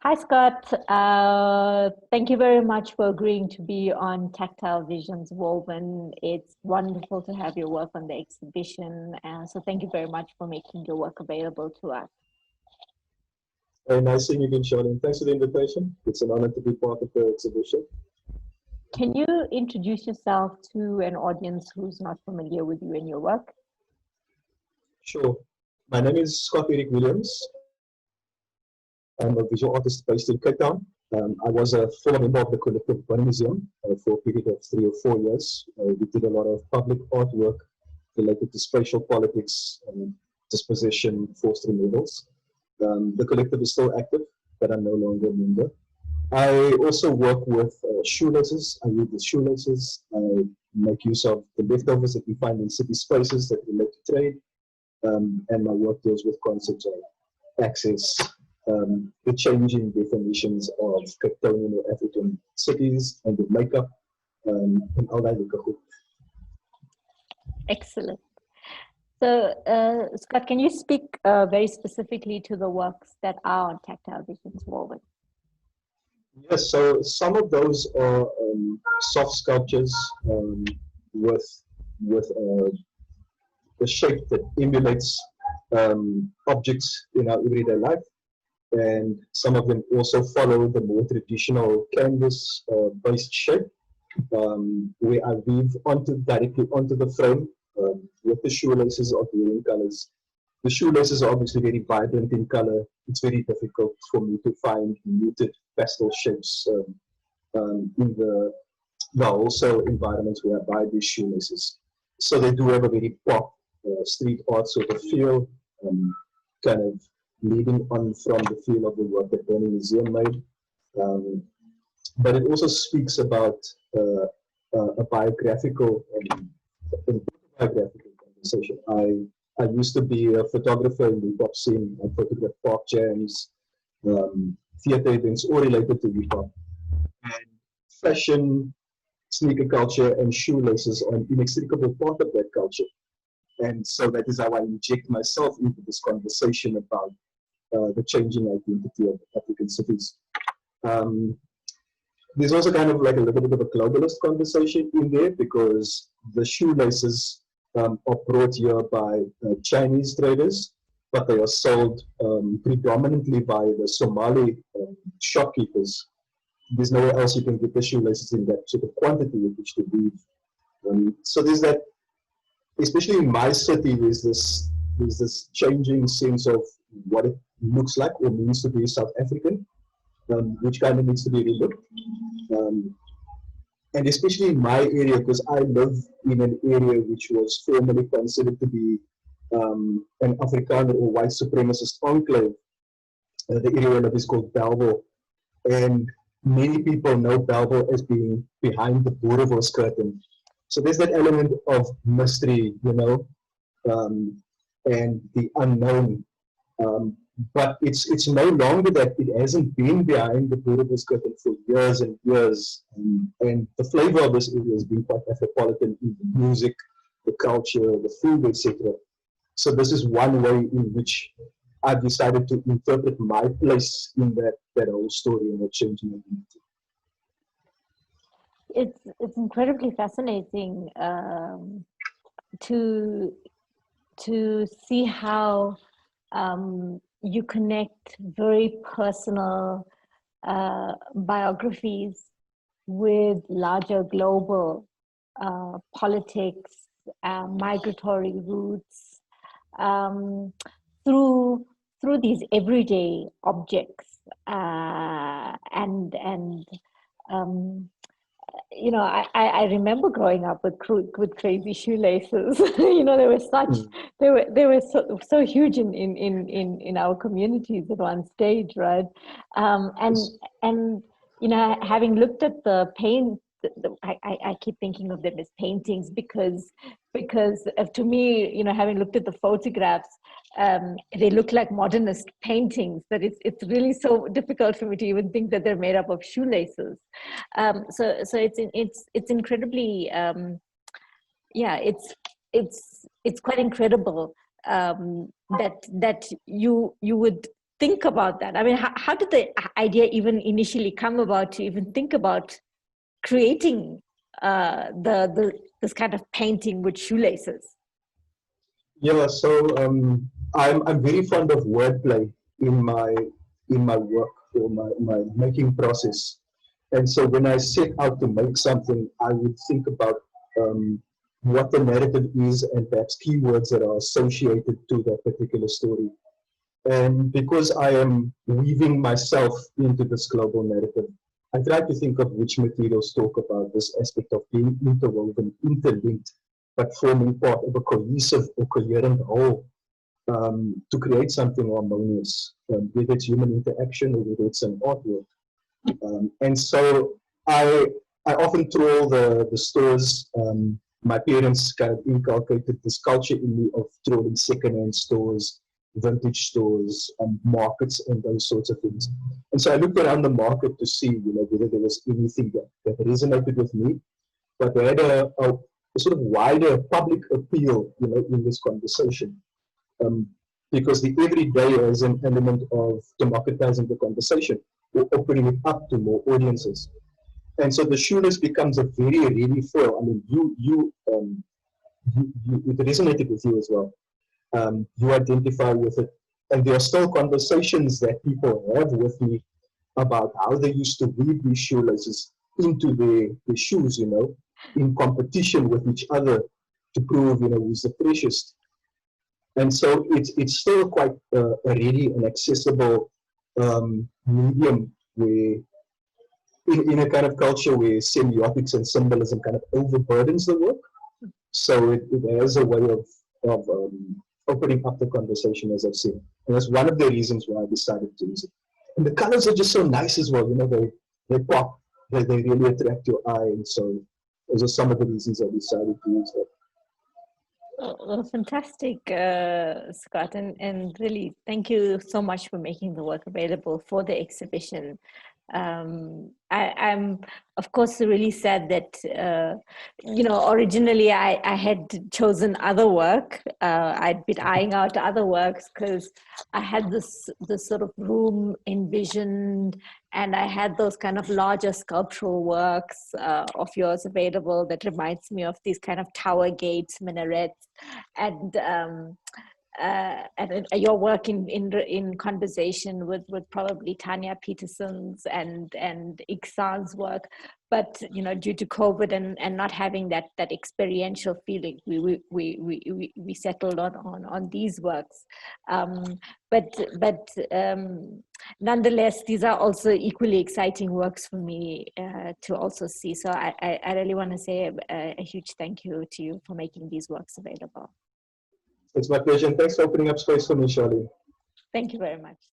Hi, Scott. Thank you very much for agreeing to be on Tactile Visions Woven. It's wonderful to have your work on the exhibition. So thank you very much for making your work available to us. Very nice seeing you again, Sharlene. Thanks for the invitation. It's an honor to be part of the exhibition. Can you introduce yourself to an audience who's not familiar with you and your work? Sure. My name is Scott Eric Williams. I'm a visual artist based in Cape Town. I was a former member of the collective Bunny Museum for a period of 3 or 4 years. We did a lot of public artwork related to spatial politics, dispossession, forced removals. The collective is still active, but I'm no longer a member. I also work with shoelaces. I weave with shoelaces. I make use of the leftovers that we find in city spaces that relate to trade. And my work deals with concepts of access, the changing definitions of Cape Townian or African cities and the makeup, and all that. Excellent. So, Scott, can you speak very specifically to the works that are on Tactile Visions Woven? Yes, so some of those are soft sculptures with the shape that emulates objects in our everyday life. And some of them also follow the more traditional canvas-based shape, where I weave directly onto the frame with the shoelaces of varying colors. The shoelaces are obviously very vibrant in color. It's very difficult for me to find muted pastel shapes in the wholesale environments where I buy these shoelaces. So they do have a very pop street art sort of feel, kind of leading on from the feel of the work that Bunny Museum made. But it also speaks about a biographical conversation. I used to be a photographer in the hip-hop scene. I photographed park jams, theater events, all related to hip-hop. And fashion, sneaker culture, and shoelaces are an inextricable part of that culture. And so that is how I inject myself into this conversation about the changing identity of African cities. There's also kind of like a little bit of a globalist conversation in there, because the shoelaces are brought here by Chinese traders, but they are sold predominantly by the Somali shopkeepers. There's nowhere else you can get the shoelaces in that sort of quantity with which to weave. So there's that, especially in my city, there's this changing sense of what it looks like or means to be South African, which kind of needs to be relooked. And especially in my area, because I live in an area which was formerly considered to be an Afrikaner or white supremacist enclave. The area where I live is called Belleville. And many people know Belleville as being behind the Boerewors curtain. So there's that element of mystery, you know, and the unknown. But it's no longer that. It hasn't been behind the Boerewors curtain for years and years. And the flavor of this area has been quite Afropolitan in the music, the culture, the food, etc. So this is one way in which I've decided to interpret my place in that whole story and that changing identity. It's incredibly fascinating to see how you connect very personal biographies with larger global politics, migratory routes, through these everyday objects, and you know, I remember growing up with crazy shoelaces. You know, they were so huge in our communities at one stage, right? And you know, having looked at the paint, I keep thinking of them as paintings because to me, you know, having looked at the photographs, they look like modernist paintings, that it's really so difficult for me to even think that they're made up of shoelaces. So it's incredibly, yeah, it's quite incredible that you would think about that? I mean, how did the idea even initially come about to even think about creating this kind of painting with shoelaces? Yeah, so I'm very fond of wordplay in my work or my making process. And so when I set out to make something, I would think about what the narrative is and perhaps keywords that are associated to that particular story. And because I am weaving myself into this global narrative, I try to think of which materials talk about this aspect of being interwoven, interlinked, but forming part of a cohesive or coherent whole to create something harmonious, whether it's human interaction or whether it's an artwork. And so I often troll the stores. My parents kind of inculcated this culture in me of trolling secondhand stores, vintage stores, markets, and those sorts of things. And so I looked around the market to see, whether there was anything that resonated with me, but they had a sort of wider public appeal, in this conversation. Because the everyday is an element of democratizing the conversation or opening it up to more audiences. And so the shoeless becomes a very ready foil. I mean, it resonated with you as well. You identify with it. And there are still conversations that people have with me about how they used to weave these shoelaces into their shoes, in competition with each other to prove, who's the freshest. And so it's still quite a ready and accessible medium where in a kind of culture where semiotics and symbolism kind of overburdens the work. So it has a way of opening up the conversation, as I've said. And that's one of the reasons why I decided to use it. And the colors are just so nice as well. They pop, they really attract your eye. And so those are some of the reasons I decided to use it. Well, fantastic, Scott, and really thank you so much for making the work available for the exhibition. I'm, of course, really sad that, originally I had chosen other work. I'd been eyeing out other works because I had this sort of room envisioned, and I had those kind of larger sculptural works of yours available that reminds me of these kind of tower gates, minarets, and your work in conversation with probably Tanya Peterson's and Iksan's work, but due to COVID and not having that experiential feeling, we settled on these works. But nonetheless, these are also equally exciting works for me to also see. So I really want to say a huge thank you to you for making these works available. It's my pleasure. And thanks for opening up space for me, Sharlene. Thank you very much.